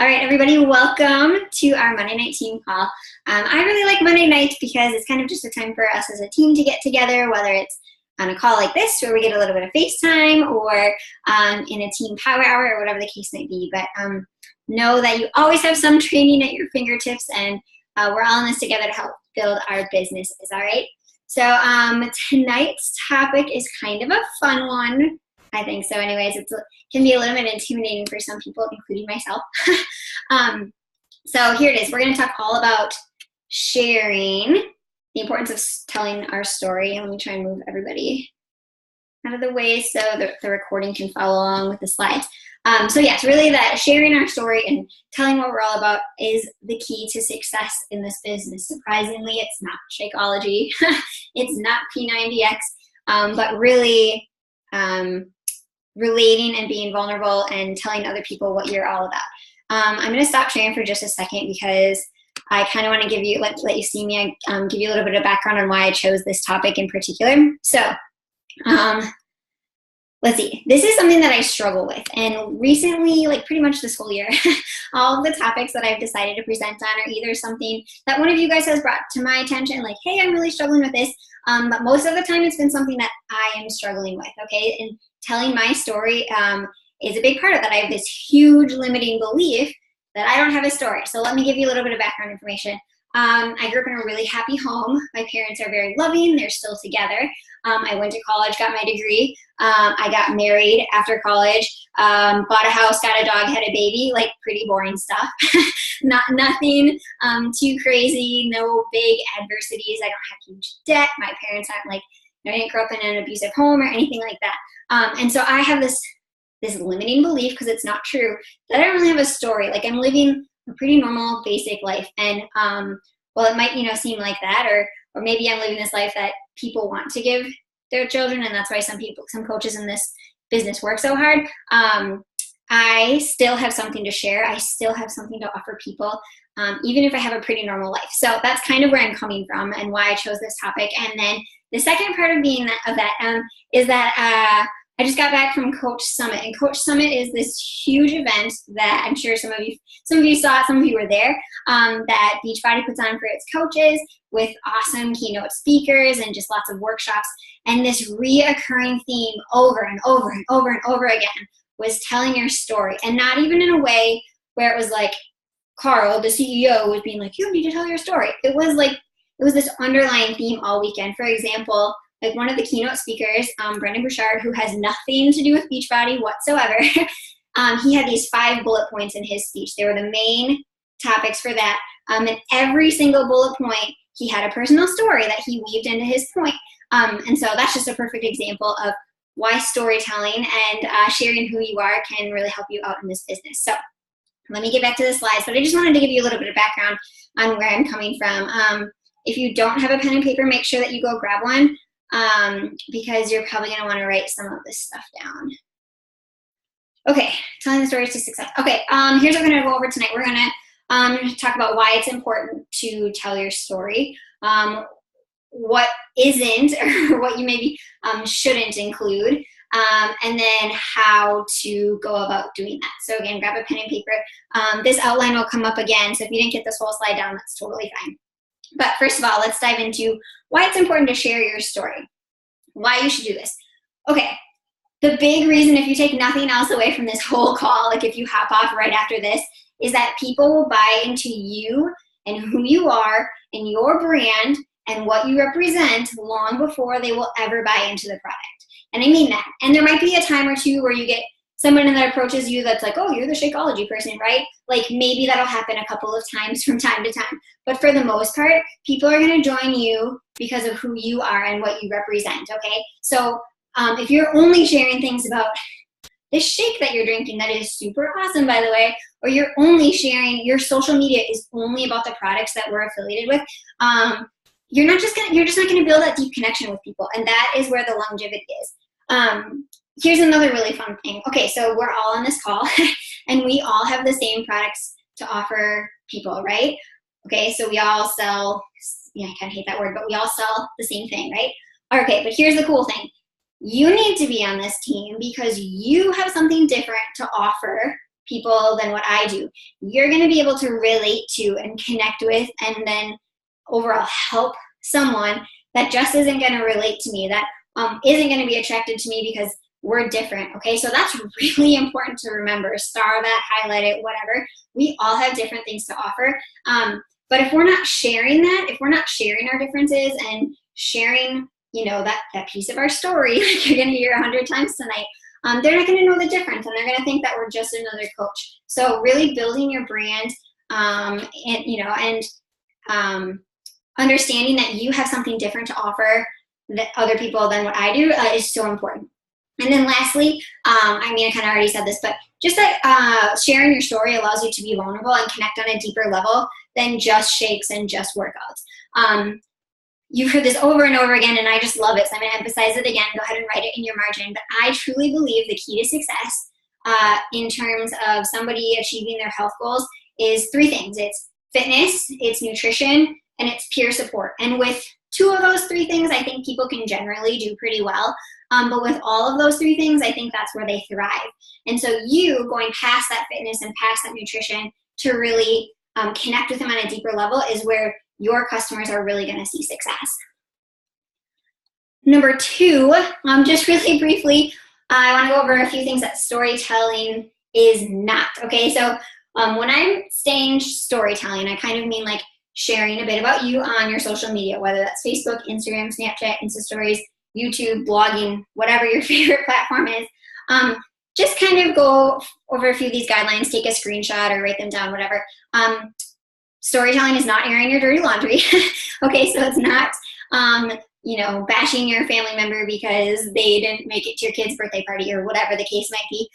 All right, everybody, welcome to our Monday night team call. I really like Monday nights because it's kind of just a time for us as a team to get together, whether it's on a call like this where we get a little bit of FaceTime or in a team power hour or whatever the case may be. But know that you always have some training at your fingertips, and we're all in this together to help build our businesses, all right? So tonight's topic is kind of a fun one, I think. So anyways, it can be a little bit intimidating for some people, including myself. So here it is. We're going to talk all about sharing, the importance of telling our story. And let me try and move everybody out of the way so the recording can follow along with the slides. So yes, really that sharing our story and telling what we're all about is the key to success in this business. Surprisingly, it's not Shakeology. It's not P90X, but really relating and being vulnerable and telling other people what you're all about. I'm going to stop sharing for just a second because I kind of want to give you, let you see me, give you a little bit of background on why I chose this topic in particular. So let's see. This is something that I struggle with. And recently, like pretty much this whole year, all of the topics that I've decided to present on are either something that one of you guys has brought to my attention, like, hey, I'm really struggling with this. But most of the time, it's been something that I am struggling with, okay? And telling my story is a big part of that. I have this huge limiting belief that I don't have a story. So let me give you a little bit of background information. I grew up in a really happy home. My parents are very loving. They're still together. I went to college, got my degree. I got married after college, bought a house, got a dog, had a baby, like pretty boring stuff. Nothing too crazy, no big adversities. I don't have huge debt. My parents aren't like, I didn't grow up in an abusive home or anything like that. And so I have this limiting belief, because it's not true, that I don't really have a story. Like I'm living a pretty normal, basic life. And well, it might, seem like that, or maybe I'm living this life that people want to give their children, and that's why some coaches in this business work so hard. I still have something to share. I still have something to offer people, even if I have a pretty normal life. So that's kind of where I'm coming from and why I chose this topic. And then the second part of that is that I just got back from Coach Summit, and Coach Summit is this huge event that I'm sure some of you saw it, some of you were there, that Beachbody puts on for its coaches with awesome keynote speakers and just lots of workshops. And this reoccurring theme over and over and over and over again was telling your story, and not even in a way where it was like Carl, the CEO, was being like, you need to tell your story. It was this underlying theme all weekend. For example, like one of the keynote speakers, Brendan Bouchard, who has nothing to do with Beachbody whatsoever, he had these 5 bullet points in his speech. They were the main topics for that. And every single bullet point, he had a personal story that he weaved into his point. And so that's just a perfect example of why storytelling and sharing who you are can really help you out in this business. So let me get back to the slides, but I just wanted to give you a little bit of background on where I'm coming from. If you don't have a pen and paper, make sure that you go grab one. Because you're probably going to want to write some of this stuff down. Okay, telling the stories to success. Okay, here's what we're going to go over tonight. We're going to talk about why it's important to tell your story, what isn't, or what you maybe shouldn't include, and then how to go about doing that. So again, grab a pen and paper. This outline will come up again, so if you didn't get this whole slide down, that's totally fine. But first of all, let's dive into why it's important to share your story, why you should do this. Okay, the big reason, if you take nothing else away from this whole call, like if you hop off right after this, is that people will buy into you and who you are and your brand and what you represent long before they will ever buy into the product. And I mean that. And there might be a time or two where you get someone that approaches you that's like, oh, you're the Shakeology person, right? Like maybe that'll happen a couple of times from time to time. But for the most part, people are going to join you because of who you are and what you represent, okay? So if you're only sharing things about this shake that you're drinking that is super awesome, by the way, or you're only sharing, your social media is only about the products that we're affiliated with, you're just not going to build that deep connection with people. And that is where the longevity is. Here's another really fun thing. Okay, so we're all on this call and we all have the same products to offer people, right? Okay, so we all sell, I kind of hate that word, but we all sell the same thing, right? Okay, but here's the cool thing. You need to be on this team because you have something different to offer people than what I do. You're going to be able to relate to and connect with and then overall help someone that just isn't going to relate to me, that isn't going to be attracted to me because we're different, okay? So that's really important to remember. Star that, highlight it, whatever. We all have different things to offer. But if we're not sharing that, if we're not sharing our differences and sharing, you know, that piece of our story, like you're going to hear 100 times tonight, they're not going to know the difference, and they're going to think that we're just another coach. So really building your brand, and you know, and understanding that you have something different to offer that other people than what I do is so important. And then lastly, I mean, I kind of already said this, but just that sharing your story allows you to be vulnerable and connect on a deeper level than just shakes and just workouts. You've heard this over and over again, and I just love it, so I'm going to emphasize it again. Go ahead and write it in your margin. But I truly believe the key to success in terms of somebody achieving their health goals is 3 things. It's fitness, it's nutrition, and it's peer support. And with 2 of those 3 things, I think people can generally do pretty well. But with all of those 3 things, I think that's where they thrive. And so you going past that fitness and past that nutrition to really connect with them on a deeper level is where your customers are really going to see success. Number 2, just really briefly, I want to go over a few things that storytelling is not. Okay, so when I'm saying storytelling, I kind of mean like sharing a bit about you on your social media, whether that's Facebook, Instagram, Snapchat, Insta Stories, YouTube, blogging, whatever your favorite platform is. Just kind of go over a few of these guidelines, take a screenshot or write them down, whatever. Storytelling is not airing your dirty laundry. Okay, so it's not, you know, bashing your family member because they didn't make it to your kid's birthday party or whatever the case might be.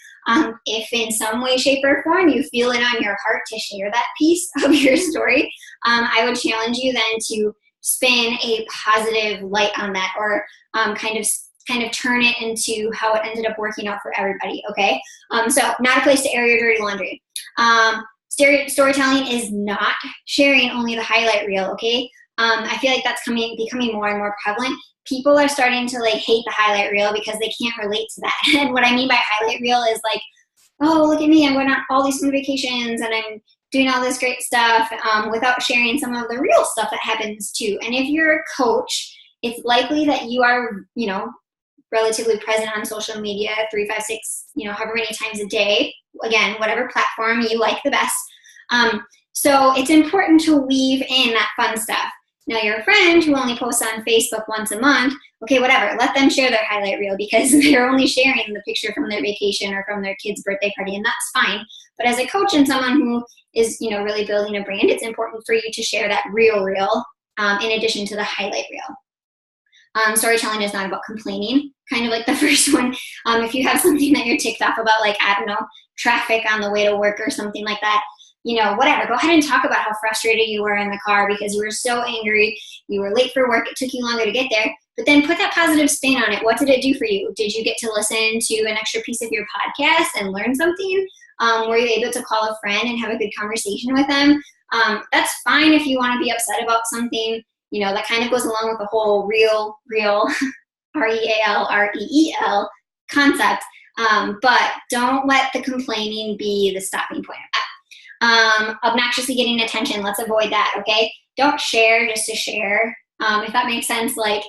If in some way, shape, or form you feel it on your heart to share that piece of your story, I would challenge you then to spin a positive light on that, or kind of turn it into how it ended up working out for everybody, okay? So not a place to air your dirty laundry. Storytelling is not sharing only the highlight reel, okay? I feel like that's becoming more and more prevalent. People are starting to like hate the highlight reel because they can't relate to that. And what I mean by highlight reel is like, oh, look at me, I'm going on all these fun vacations and I'm doing all this great stuff without sharing some of the real stuff that happens too. And if you're a coach, it's likely that you are, you know, relatively present on social media 3, 5, 6, you know, however many times a day. Again, whatever platform you like the best. So it's important to weave in that fun stuff. Now, your friend who only posts on Facebook once a month, okay, whatever, let them share their highlight reel because they're only sharing the picture from their vacation or from their kid's birthday party, and that's fine. But as a coach and someone who is, you know, really building a brand, it's important for you to share that real reel in addition to the highlight reel. Storytelling is not about complaining, kind of like the first one. If you have something that you're ticked off about, like, I don't know, traffic on the way to work or something like that, you know, whatever, go ahead and talk about how frustrated you were in the car because you were so angry, you were late for work, it took you longer to get there, but then put that positive spin on it. What did it do for you? Did you get to listen to an extra piece of your podcast and learn something? Were you able to call a friend and have a good conversation with them? That's fine if you want to be upset about something, you know, that kind of goes along with the whole real, R-E-A-L-R-E-E-L concept, but don't let the complaining be the stopping point of that. Obnoxiously getting attention, let's avoid that, okay? Don't share just to share, if that makes sense. Like,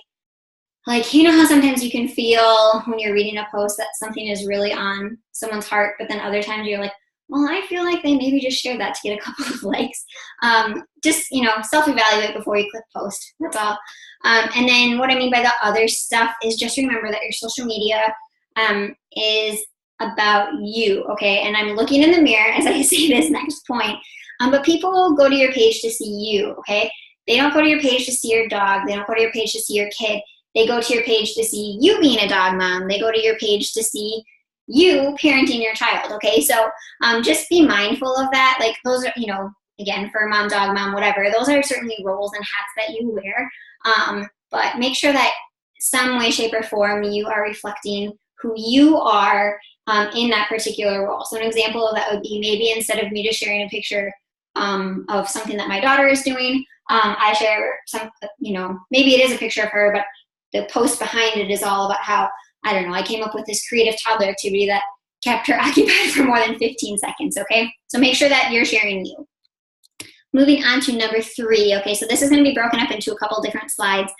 you know how sometimes you can feel when you're reading a post that something is really on someone's heart, but then other times you're like, well, I feel like they maybe just shared that to get a couple of likes. Just, you know, self-evaluate before you click post, that's all. And then what I mean by the other stuff is just remember that your social media is about you, okay? And I'm looking in the mirror as I say this next point, but people will go to your page to see you, okay? They don't go to your page to see your dog. They don't go to your page to see your kid. They go to your page to see you being a dog mom. They go to your page to see you parenting your child, okay? So just be mindful of that. Like, those are, you know, again, for mom, dog mom, whatever, those are certainly roles and hats that you wear, but make sure that some way, shape, or form you are reflecting who you are in that particular role. So an example of that would be maybe instead of me just sharing a picture of something that my daughter is doing, I share some, you know, maybe it is a picture of her, but the post behind it is all about how, I don't know, I came up with this creative toddler activity that kept her occupied for more than 15 seconds, okay? So make sure that you're sharing you. Moving on to number 3, okay, so this is going to be broken up into a couple different slides.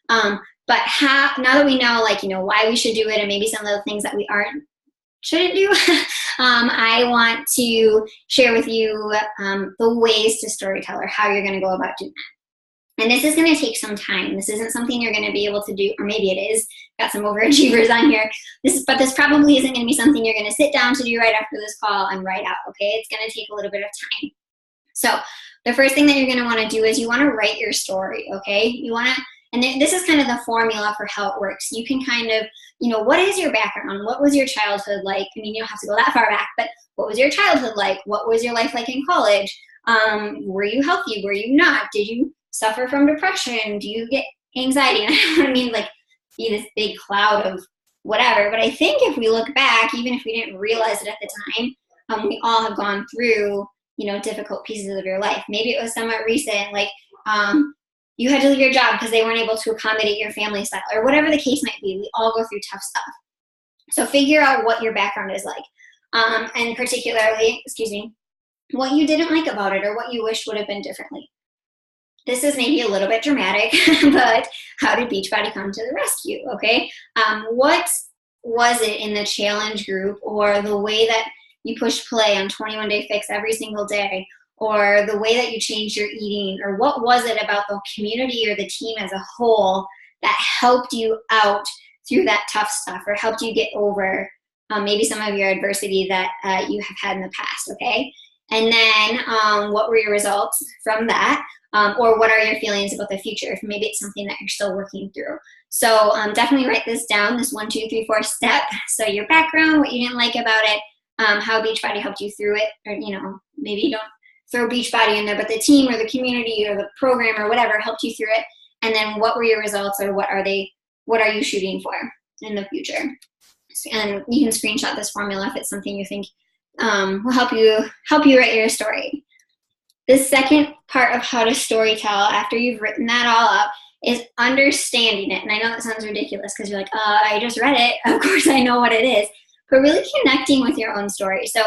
But now that we know, like, why we should do it and maybe some of the things that we shouldn't do, I want to share with you the ways to storytell, or how you're going to go about doing that. And this is going to take some time. This isn't something you're going to be able to do, or maybe it is. Got some overachievers on here. But this probably isn't going to be something you're going to sit down to do right after this call and write out, okay? It's going to take a little bit of time. So the first thing that you're going to want to do is you want to write your story, okay? You want to, and this is kind of the formula for how it works. You can kind of, what is your background? What was your childhood like? I mean, you don't have to go that far back, but what was your childhood like? What was your life like in college? Were you healthy? Were you not? Did you suffer from depression? Do you get anxiety? And I don't mean like be this big cloud of whatever, but I think if we look back, even if we didn't realize it at the time, we all have gone through, difficult pieces of your life. Maybe it was somewhat recent, like you had to leave your job because they weren't able to accommodate your family style, or whatever the case might be. We all go through tough stuff. So figure out what your background is like, and particularly, what you didn't like about it, or what you wish would have been differently. This is maybe a little bit dramatic, but how did Beachbody come to the rescue, okay? What was it in the challenge group, or the way that you push play on 21 Day Fix every single day, or the way that you changed your eating, or what was it about the community or the team as a whole that helped you out through that tough stuff, or helped you get over maybe some of your adversity that you have had in the past, okay? And then what were your results from that? Or what are your feelings about the future, if maybe it's something that you're still working through. So definitely write this down, this 1, 2, 3, 4 step. So your background, what you didn't like about it, how Beachbody helped you through it, or maybe you don't throw Beachbody in there, but the team or the community or the program or whatever helped you through it. And then what were your results, or what are you shooting for in the future? And you can screenshot this formula if it's something you think will help you write your story. The second part of how to storytell, after you've written that all up, is understanding it. And I know that sounds ridiculous because you're like, I just read it. Of course I know what it is. But really connecting with your own story. So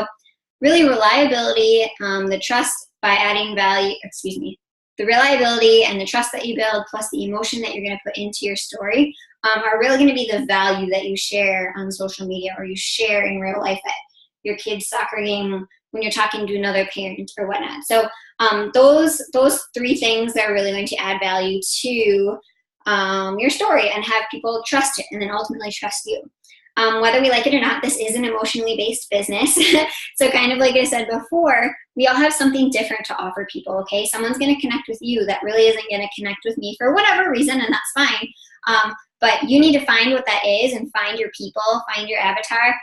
really reliability, the trust by adding value, the reliability and the trust that you build, plus the emotion that you're going to put into your story, are really going to be the value that you share on social media, or you share in real life at your kid's soccer game, when you're talking to another parent or whatnot. So those 3 things are really going to add value to your story and have people trust it, and then ultimately trust you. Whether we like it or not, this is an emotionally based business. So kind of like I said before, we all have something different to offer people, okay? Someone's going to connect with you that really isn't going to connect with me for whatever reason, and that's fine. But you need to find what that is, and find your people, find your avatar,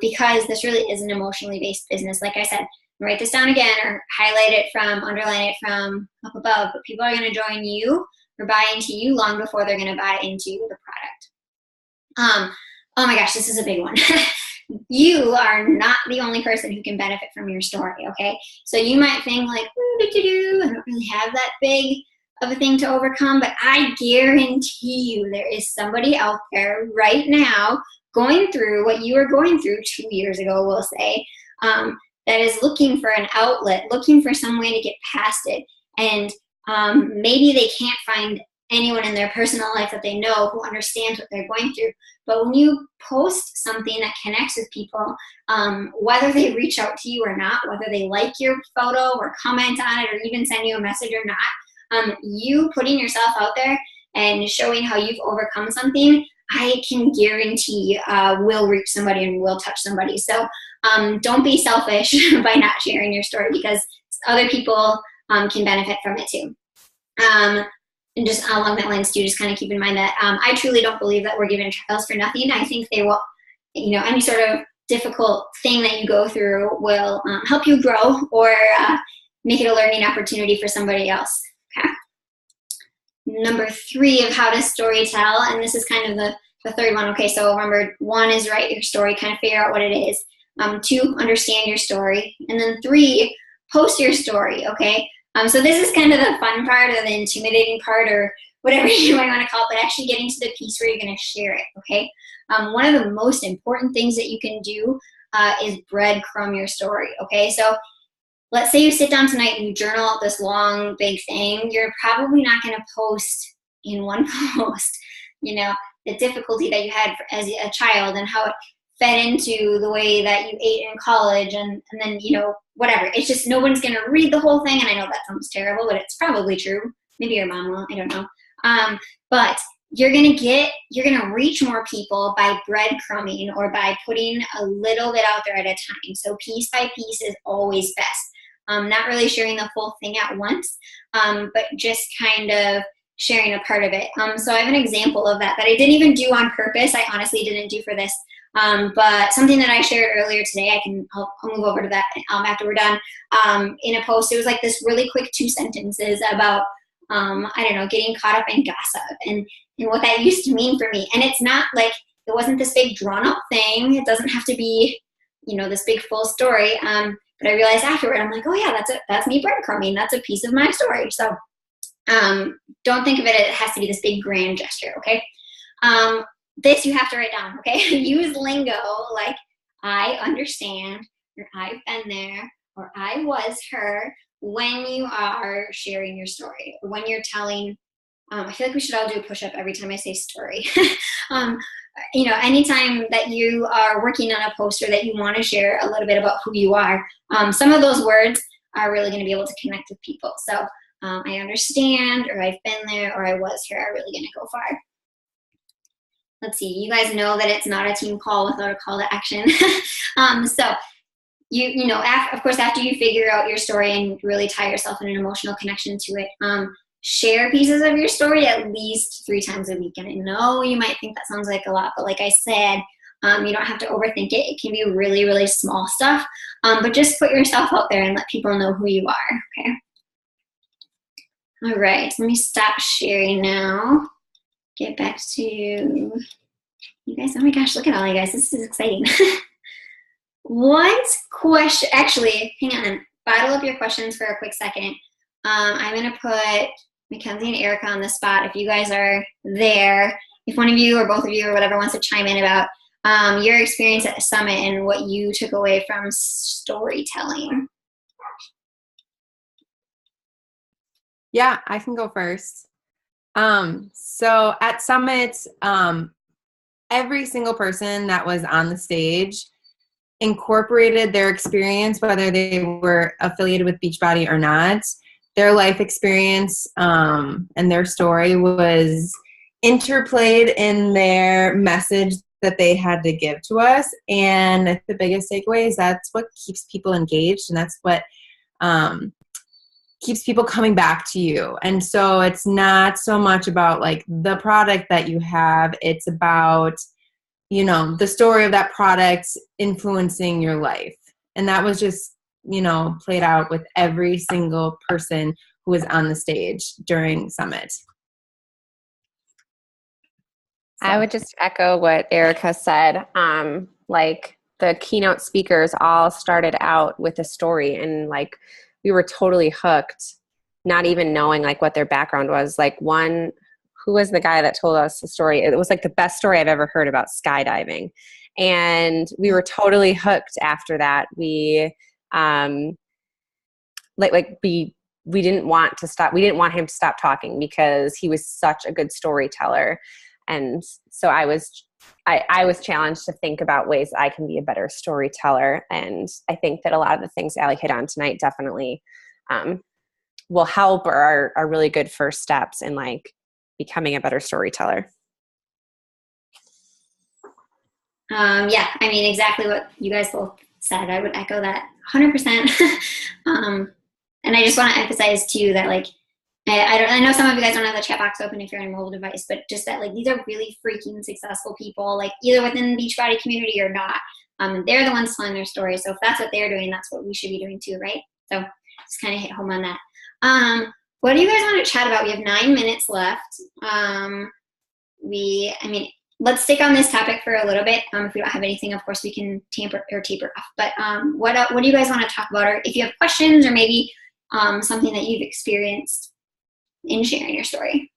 because this really is an emotionally based business. Like I said, write this down again, or highlight it underline it from up above, but people are going to join you or buy into you long before they're going to buy into the product. Oh my gosh, this is a big one. You are not the only person who can benefit from your story, okay? So you might think like, I don't really have that big of a thing to overcome, but I guarantee you there is somebody out there right now going through what you were going through 2 years ago, we'll say, that is looking for an outlet, looking for some way to get past it. And maybe they can't find anyone in their personal life that they know who understands what they're going through. But when you post something that connects with people, whether they reach out to you or not, whether they like your photo or comment on it or even send you a message or not, you putting yourself out there and showing how you've overcome something, I can guarantee will reach somebody and will touch somebody. So don't be selfish by not sharing your story, because other people can benefit from it too. And just along that lines too, just kind of keep in mind that I truly don't believe that we're given trials for nothing. I think they will, any sort of difficult thing that you go through will help you grow, or make it a learning opportunity for somebody else. Okay. Number 3 of how to storytell, and this is kind of the third one. Okay, so remember, 1 is write your story, kind of figure out what it is. 2, understand your story. And then 3, post your story, okay? So this is kind of the fun part, or the intimidating part, or whatever you might want to call it, but actually getting to the piece where you're going to share it, okay? One of the most important things that you can do is breadcrumb your story, okay? So let's say you sit down tonight and you journal out this long, big thing. You're probably not going to post in one post, you know, the difficulty that you had as a child and how it fed into the way that you ate in college and then, you know, whatever. It's just no one's going to read the whole thing. And I know that sounds terrible, but it's probably true. Maybe your mom will. I don't know. But you're going to reach more people by breadcrumbing or by putting a little bit out there at a time. So piece by piece is always best. Not really sharing the full thing at once, but just kind of sharing a part of it. So I have an example of that I didn't even do on purpose. I honestly didn't do for this. But something that I shared earlier today, I'll move over to that after we're done. In a post, it was like this really quick 2 sentences about, I don't know, getting caught up in gossip and what that used to mean for me. And it's not like, it wasn't this big drawn up thing. It doesn't have to be, you know, this big full story. But I realized afterward, I'm like, oh yeah, that's me breadcrumbing. That's a piece of my story. So don't think of it, it has to be this big grand gesture, okay? This you have to write down, okay? Use lingo like I understand, or I've been there, or I was her when you are sharing your story, or when you're telling, I feel like we should all do a push-up every time I say story. You know, anytime that you are working on a poster that you want to share a little bit about who you are, some of those words are really going to be able to connect with people. So I understand, or I've been there, or I was here are really going to go far. Let's see, you guys know that it's not a team call without a call to action. So you know, of course, after you figure out your story and really tie yourself in an emotional connection to it, share pieces of your story at least 3 times a week. And I know you might think that sounds like a lot, but like I said, you don't have to overthink it. It can be really, really small stuff, but just put yourself out there and let people know who you are, okay? All right, let me stop sharing now. Get back to you guys. Oh my gosh, look at all you guys. This is exciting. What question, actually, hang on, bottle up your questions for a quick second. I'm gonna put Mackenzie and Erica on the spot. If you guys are there, if one of you or both of you or whatever wants to chime in about your experience at the summit and what you took away from storytelling. Yeah, I can go first. So at Summit, every single person that was on the stage incorporated their experience, whether they were affiliated with Beachbody or not. Their life experience and their story was interplayed in their message that they had to give to us. And the biggest takeaway is that's what keeps people engaged, and that's what keeps people coming back to you. And so it's not so much about like the product that you have, it's about, you know, the story of that product influencing your life. And that was just, you know, played out with every single person who was on the stage during Summit. So. I would just echo what Erica said. Like the keynote speakers all started out with a story, and like we were totally hooked, not even knowing like what their background was. Like one, who was the guy that told us the story? It was like the best story I've ever heard about skydiving. And we were totally hooked after that. We we didn't want to stop. We didn't want him to stop talking because he was such a good storyteller. And so I was challenged to think about ways I can be a better storyteller. And I think that a lot of the things Allie hit on tonight definitely will help or are really good first steps in like becoming a better storyteller. Yeah, I mean, exactly what you guys both said. I would echo that 100%. And I just want to emphasize too that like, I know some of you guys don't have the chat box open if you're on a mobile device, but just that like these are really freaking successful people, like either within the Beachbody community or not. They're the ones telling their story. So if that's what they're doing, that's what we should be doing too, right? So just kind of hit home on that. What do you guys want to chat about? We have 9 minutes left. Let's stick on this topic for a little bit. If we don't have anything, of course, we can taper off. But what do you guys want to talk about? Or if you have questions or maybe something that you've experienced in sharing your story.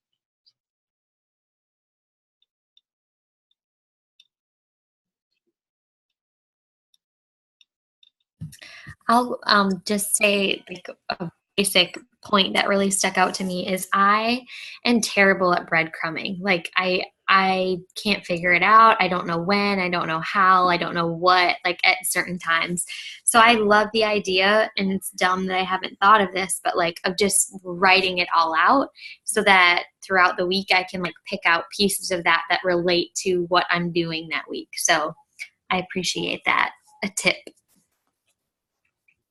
I'll just say like a basic point that really stuck out to me is I am terrible at breadcrumbing. Like I can't figure it out. I don't know when, I don't know how, I don't know what, like at certain times. So I love the idea, and it's dumb that I haven't thought of this, but like of just writing it all out so that throughout the week I can like pick out pieces of that that relate to what I'm doing that week. So I appreciate that, a tip.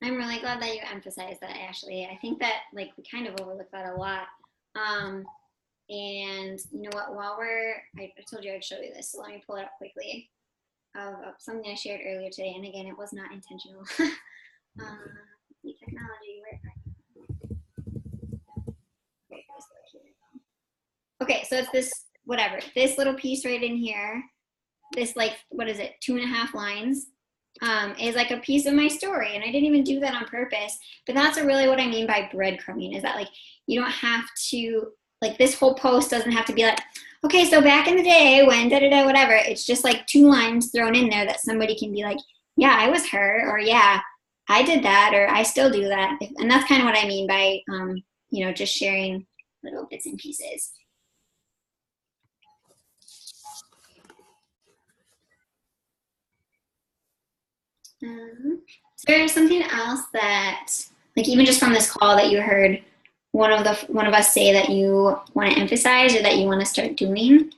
I'm really glad that you emphasized that, Ashley. I think that like we kind of overlook that a lot. And you know what, I told you I'd show you this, so let me pull it up quickly of something I shared earlier today. And again, it was not intentional. The technology, okay, so it's this little piece right in here. This like, what is it, 2.5 lines, is like a piece of my story. And I didn't even do that on purpose, but that's really what I mean by breadcrumbing, is that like, you don't have to, like this whole post doesn't have to be like, okay, so back in the day when da-da-da, whatever. It's just like 2 lines thrown in there that somebody can be like, yeah, I was her, or yeah, I did that, or I still do that. And that's kind of what I mean by, just sharing little bits and pieces. Is there something else that, like even just from this call, that you heard one of us say that you want to emphasize or that you want to start doing?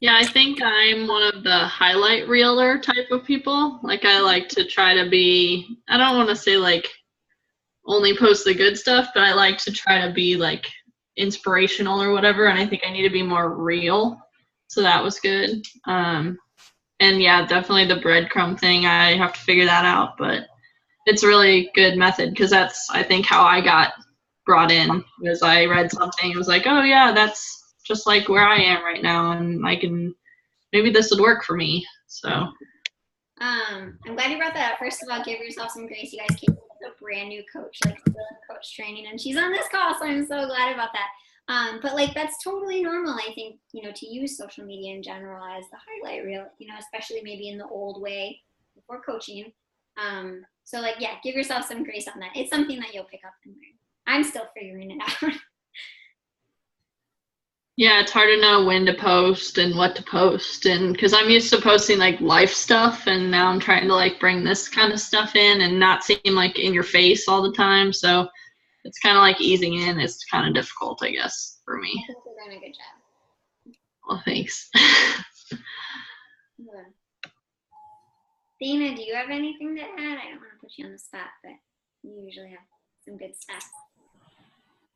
Yeah, I think I'm one of the highlight reeler type of people. Like I like to try to be, I don't want to say like only post the good stuff, but I like to try to be like inspirational or whatever. And I think I need to be more real. So that was good. And yeah, definitely the breadcrumb thing. I have to figure that out, but it's a really good method because that's, I think, how I got brought in. Was I read something, it was like, oh yeah, that's just like where I am right now, and maybe this would work for me. So I'm glad you brought that up. First of all, give yourself some grace. You guys came with a brand new coach, like still in coach training, and she's on this call, so I'm so glad about that. But like that's totally normal, I think, to use social media in general as the highlight reel, especially maybe in the old way before coaching. So like, yeah, give yourself some grace on that. It's something that you'll pick up and learn. I'm still figuring it out. yeah, it's hard to know when to post and what to post, and because I'm used to posting like life stuff, and now I'm trying to like bring this kind of stuff in and not seem like in your face all the time. So it's kind of like easing in. It's kind of difficult, I guess, for me. I think you're doing a good job. Well, thanks. Yeah. Dana, do you have anything to add? I don't want to put you on the spot, but you usually have some good stuff.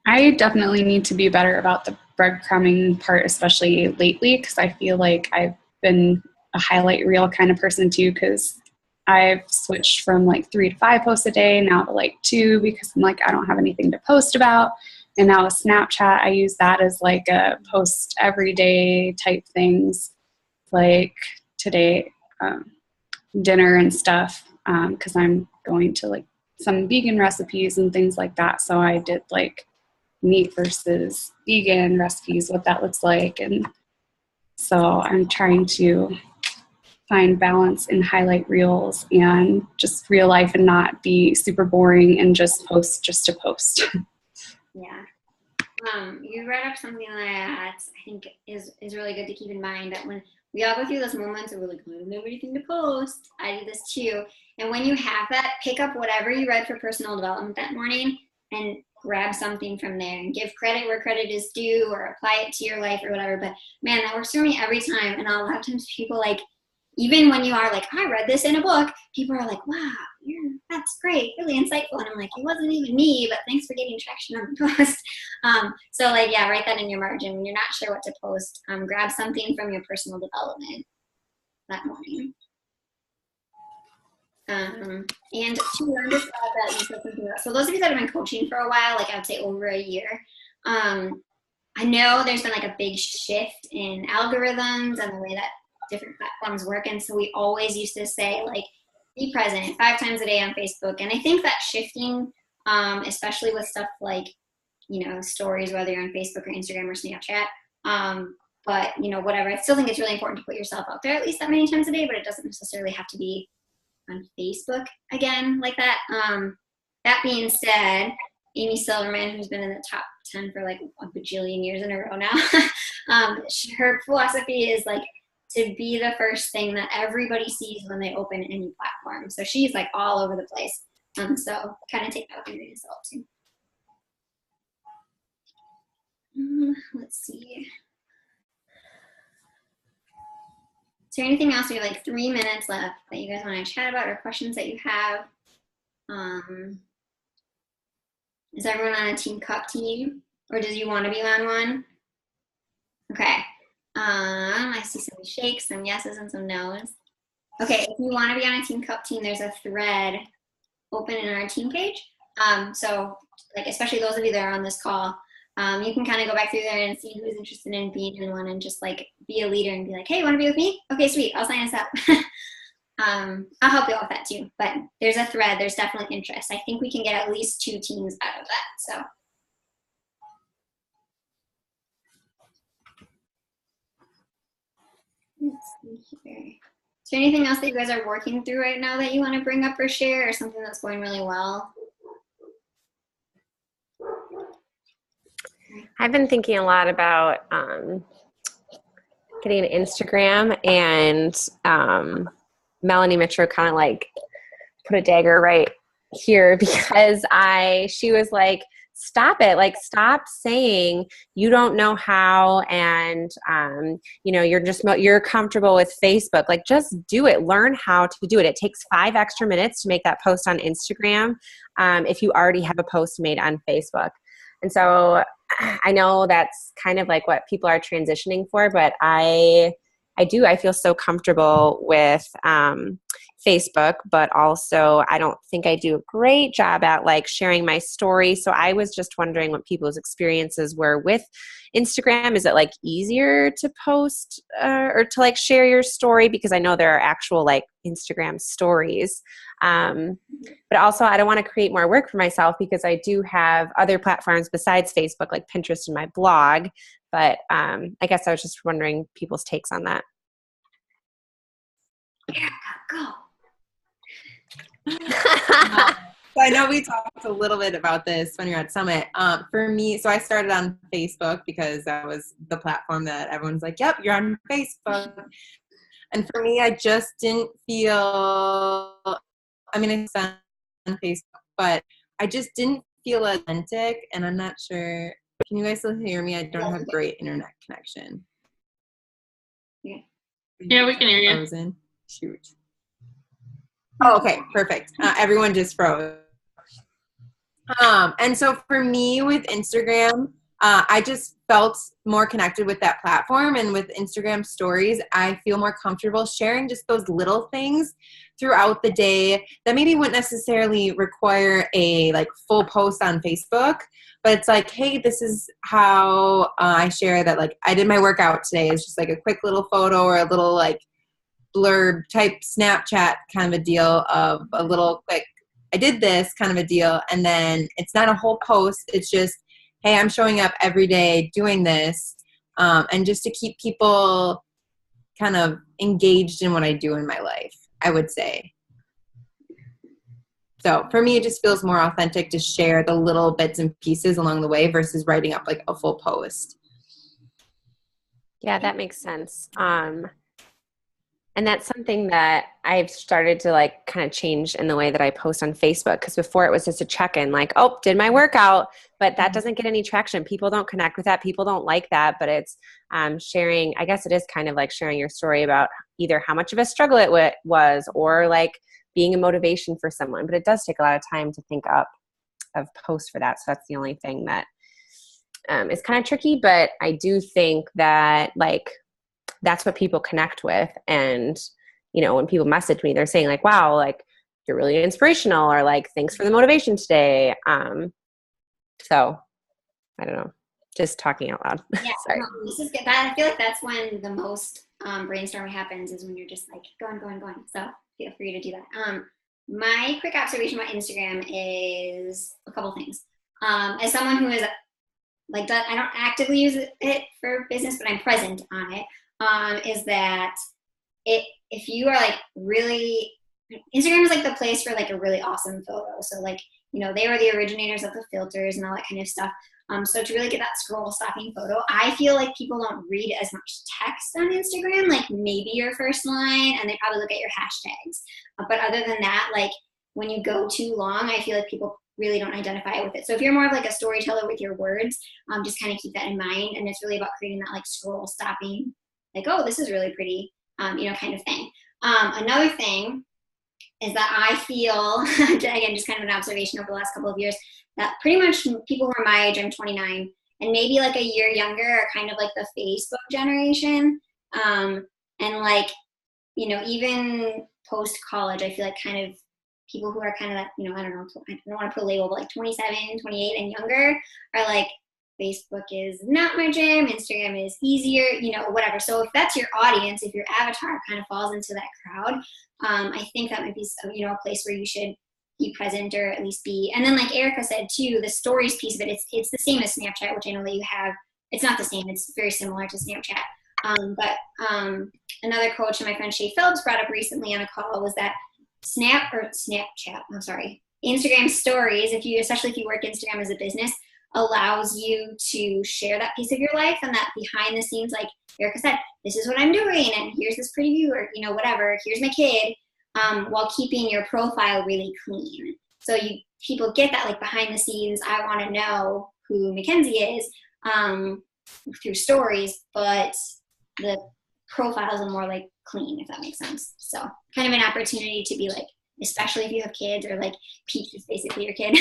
I definitely need to be better about the breadcrumbing part, especially lately, because I feel like I've been a highlight reel kind of person too, because I've switched from like 3 to 5 posts a day now to like 2, because I'm like, I don't have anything to post about. And now with Snapchat, I use that as like a post every day type things, like today, dinner and stuff, because I'm going to like some vegan recipes and things like that. So I did like meat versus vegan recipes, what that looks like. And so I'm trying to find balance in highlight reels and just real life, and not be super boring and just post just to post. Yeah. You brought up something that I think is really good to keep in mind, that when we all go through those moments where we're like, I don't have anything to post. I do this too. And when you have that, pick up whatever you read for personal development that morning and grab something from there and give credit where credit is due, or apply it to your life or whatever. But man, that works for me every time. And a lot of times people, like, even when you are like, I read this in a book, people are like, wow, that's great, really insightful. And I'm like, it wasn't even me, but thanks for getting traction on the post. So like, yeah, write that in your margin. When you're not sure what to post, grab something from your personal development that morning. And to learn this that you said something about. So those of you that have been coaching for a while, like I would say over a year, I know there's been like a big shift in algorithms and the way that different platforms work. And so we always used to say, like, be present 5 times a day on Facebook. And I think that shifting, especially with stuff like, stories, whether you're on Facebook or Instagram or Snapchat, But, you know, whatever. I still think it's really important to put yourself out there at least that many times a day, but it doesn't necessarily have to be on Facebook again like that. That being said, Amy Silverman, who's been in the top 10 for like a bajillion years in a row now, her philosophy is like to be the first thing that everybody sees when they open any platform. So she's like all over the place. So kind of take that with a grain of salt too. Let's see. Is there anything else? We have like 3 minutes left that you guys want to chat about or questions that you have. Is everyone on a team cup team, or does you want to be on one? Okay. I see some shakes, some yeses, and some nos. Okay, if you want to be on a team cup team, there's a thread open in our team page. So like, especially those of you that are on this call, you can kind of go back through there and see who's interested in being in one and just like be a leader and be like, hey, you want to be with me? Okay, sweet, I'll sign us up. I'll help you out with that too. But there's a thread, there's definitely interest. I think we can get at least 2 teams out of that. So. Let's see here. Is there anything else that you guys are working through right now that you want to bring up or share, or something that's going really well? I've been thinking a lot about getting an Instagram, and Melanie Mitchell kind of like put a dagger right here because she was like, stop it. Like, stop saying you don't know how and, you know, you're comfortable with Facebook. Like, just do it. Learn how to do it. It takes 5 extra minutes to make that post on Instagram if you already have a post made on Facebook. And so I know that's kind of like what people are transitioning for, but I feel so comfortable with Facebook, but also I don't think I do a great job at like sharing my story. So I was just wondering what people's experiences were with Instagram. Is it like easier to post or to like share your story? Because I know there are actual like Instagram stories. But also I don't want to create more work for myself because I do have other platforms besides Facebook, like Pinterest and my blog. But I guess I was just wondering people's takes on that. Yeah, go. So I know we talked a little bit about this when you're at Summit. For me, so I started on Facebook because that was the platform that everyone's like, yep, you're on Facebook. And for me, I just didn't feel, I mean, it's on Facebook, but I just didn't feel authentic. And I'm not sure, can you guys still hear me? I don't have great internet connection. Yeah, we can hear you. Frozen. Shoot. Oh, okay, perfect. Everyone just froze. And so for me with Instagram, I just felt more connected with that platform, and with Instagram stories, I feel more comfortable sharing just those little things throughout the day that maybe wouldn't necessarily require a like full post on Facebook, but it's like, hey, this is how I share that like I did my workout today. It's just like a quick little photo or a little like blurb type Snapchat kind of a deal of a little quick, I did this kind of a deal. And then it's not a whole post. It's just, hey, I'm showing up every day doing this. And just to keep people kind of engaged in what I do in my life, I would say. So for me, it just feels more authentic to share the little bits and pieces along the way versus writing up like a full post. Yeah, that makes sense. And that's something that I've started to like kind of change in the way that I post on Facebook. Because before it was just a check-in, like, oh, did my workout, but that doesn't get any traction. People don't connect with that. People don't like that. But it's sharing, I guess it is kind of like sharing your story about either how much of a struggle it was or like being a motivation for someone. But it does take a lot of time to think up of posts for that. So that's the only thing that is kind of tricky. But I do think that like, that's what people connect with. And, you know, when people message me, they're saying like, wow, like you're really inspirational, or like, thanks for the motivation today. So I don't know, just talking out loud. Yeah, Sorry. no, this is good. I feel like that's when the most brainstorming happens, is when you're just like going. So feel free to do that. My quick observation about Instagram is a couple things. As someone who is like that I don't actively use it for business, but I'm present on it, is that if you are like really, Instagram is like the place for like a really awesome photo. So like, you know, they were the originators of the filters and all that kind of stuff. So to really get that scroll stopping photo, I feel like people don't read as much text on Instagram, like maybe your first line, and they probably look at your hashtags. But other than that, like when you go too long, I feel like people really don't identify with it. So if you're more of like a storyteller with your words, just kind of keep that in mind. And it's really about creating that like scroll stopping, like, oh, this is really pretty, you know, kind of thing. Another thing is that I feel, again, just kind of an observation over the last couple of years, that pretty much people who are my age, I'm 29, and maybe like a year younger are kind of like the Facebook generation. And like, you know, even post-college, I feel like kind of people who are kind of that, you know, I don't want to put a label, but like 27, 28 and younger are like, Facebook is not my jam, Instagram is easier, you know, whatever. So if that's your audience, if your avatar kind of falls into that crowd, I think that might be, you know, a place where you should be present or at least be. And then like Erica said too, the stories piece of it, it's the same as Snapchat, which I know that you have. It's not the same, it's very similar to Snapchat. But another coach and my friend Shay Phillips brought up recently on a call was that Instagram stories, especially if you work Instagram as a business, allows you to share that piece of your life and that behind the scenes, like Erica said, this is what I'm doing and here's this pretty view, or, you know, whatever, here's my kid, while keeping your profile really clean. So people get that like behind the scenes, I want to know who Mackenzie is, through stories, but the profiles are more like clean, if that makes sense. So kind of an opportunity to be like, especially if you have kids, or like Peach is basically your kid,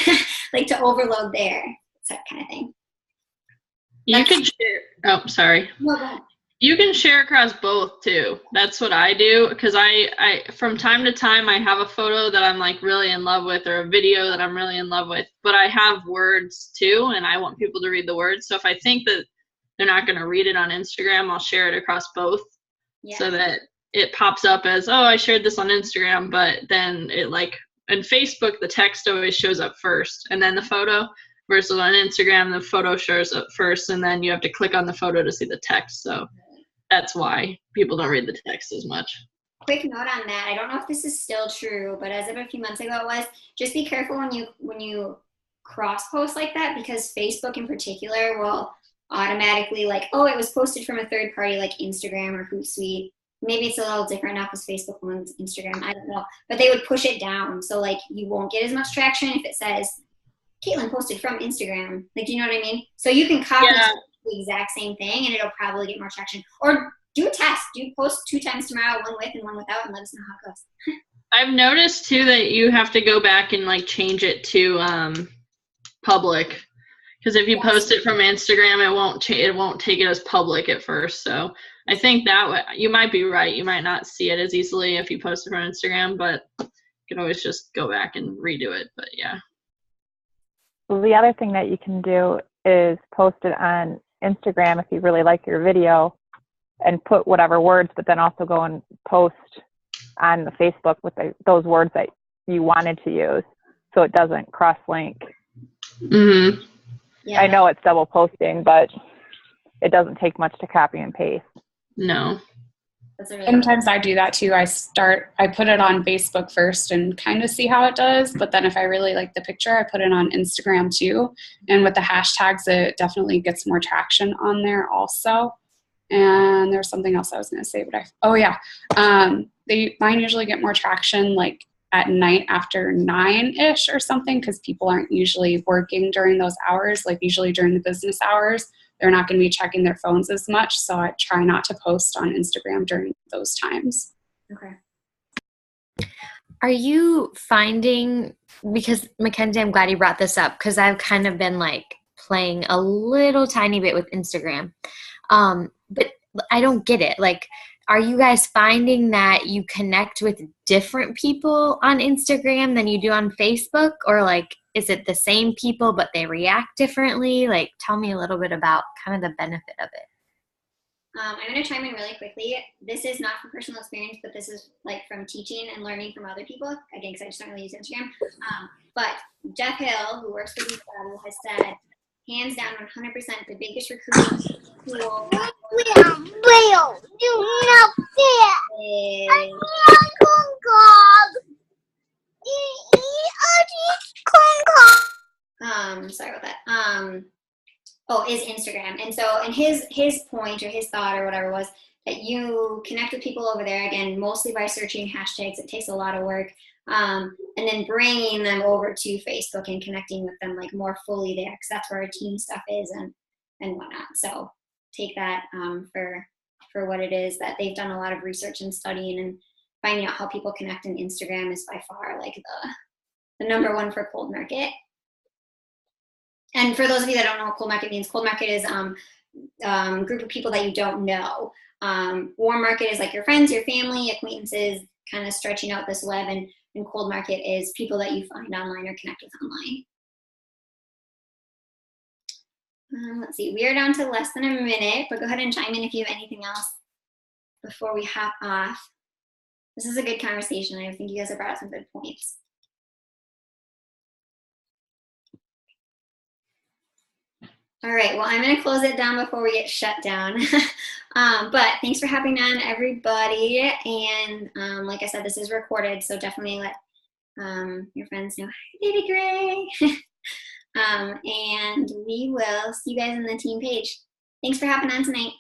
like to overload there. That kind of thing. You can share. Oh, sorry. No, you can share across both too. That's what I do, because I from time to time I have a photo that I'm like really in love with, or a video that I'm really in love with, but I have words too, and I want people to read the words. So if I think that they're not going to read it on Instagram, I'll share it across both, so that it pops up as, oh, I shared this on Instagram, but then it like, in Facebook, the text always shows up first, and then the photo. Versus on Instagram, the photo shows up first, and then you have to click on the photo to see the text. So that's why people don't read the text as much. Quick note on that. I don't know if this is still true, but as of a few months ago it was, just be careful when you cross post like that, because Facebook in particular will automatically like, oh, it was posted from a third party like Instagram or Hootsuite. Maybe it's a little different now because Facebook owns Instagram. I don't know. But they would push it down. So like you won't get as much traction if it says Caitlin posted from Instagram. Like, do you know what I mean? So you can copy the exact same thing and it'll probably get more traction. Or do a test. Do post 2 times tomorrow, one with and one without, and let us know how it goes. I've noticed too that you have to go back and like change it to public. Because if you post it from Instagram, it won't take it as public at first. So I think that way, you might be right. You might not see it as easily if you post it from Instagram, but you can always just go back and redo it. But yeah. Well, the other thing that you can do is post it on Instagram if you really like your video and put whatever words, but then also go and post on the Facebook with those words that you wanted to use, so it doesn't cross-link. Mm-hmm. Yeah. I know it's double posting, but it doesn't take much to copy and paste. No. Sometimes I do that too. I put it on Facebook first and kind of see how it does. But then if I really like the picture, I put it on Instagram too. And with the hashtags, it definitely gets more traction on there also. And there's something else I was going to say, but mine usually get more traction like at night after 9-ish or something, because people aren't usually working during those hours. Like usually during the business hours, they're not going to be checking their phones as much. So I try not to post on Instagram during those times. Okay. Are you finding, because Mackenzie, I'm glad you brought this up, because I've kind of been like playing a little tiny bit with Instagram. But I don't get it. Like, are you guys finding that you connect with different people on Instagram than you do on Facebook? Or like, is it the same people, but they react differently? Like, tell me a little bit about kind of the benefit of it. I'm going to chime in really quickly. This is not from personal experience, but this is like from teaching and learning from other people. Again, because I just don't really use Instagram. But Jeff Hill, who works for Google, has said hands down, 100% the biggest recruiting tool sorry about that. Is Instagram. And so, and his point or his thought or whatever was that you connect with people over there, again, mostly by searching hashtags. It takes a lot of work. And then bringing them over to Facebook and connecting with them like more fully there, because that's where our team stuff is and whatnot. So take that for what it is, that they've done a lot of research and studying and finding out how people connect, and Instagram is by far like the number one for cold market. And for those of you that don't know what cold market means, cold market is group of people that you don't know. Warm market is like your friends, your family, acquaintances, kind of stretching out this web, and cold market is people that you find online or connect with online. Let's see, we are down to less than a minute, but go ahead and chime in if you have anything else before we hop off. This is a good conversation. I think you guys have brought up some good points. All right, well, I'm going to close it down before we get shut down. But thanks for hopping on, everybody. And like I said, this is recorded, so definitely let your friends know, hi, Baby Gray. And we will see you guys on the team page. Thanks for hopping on tonight.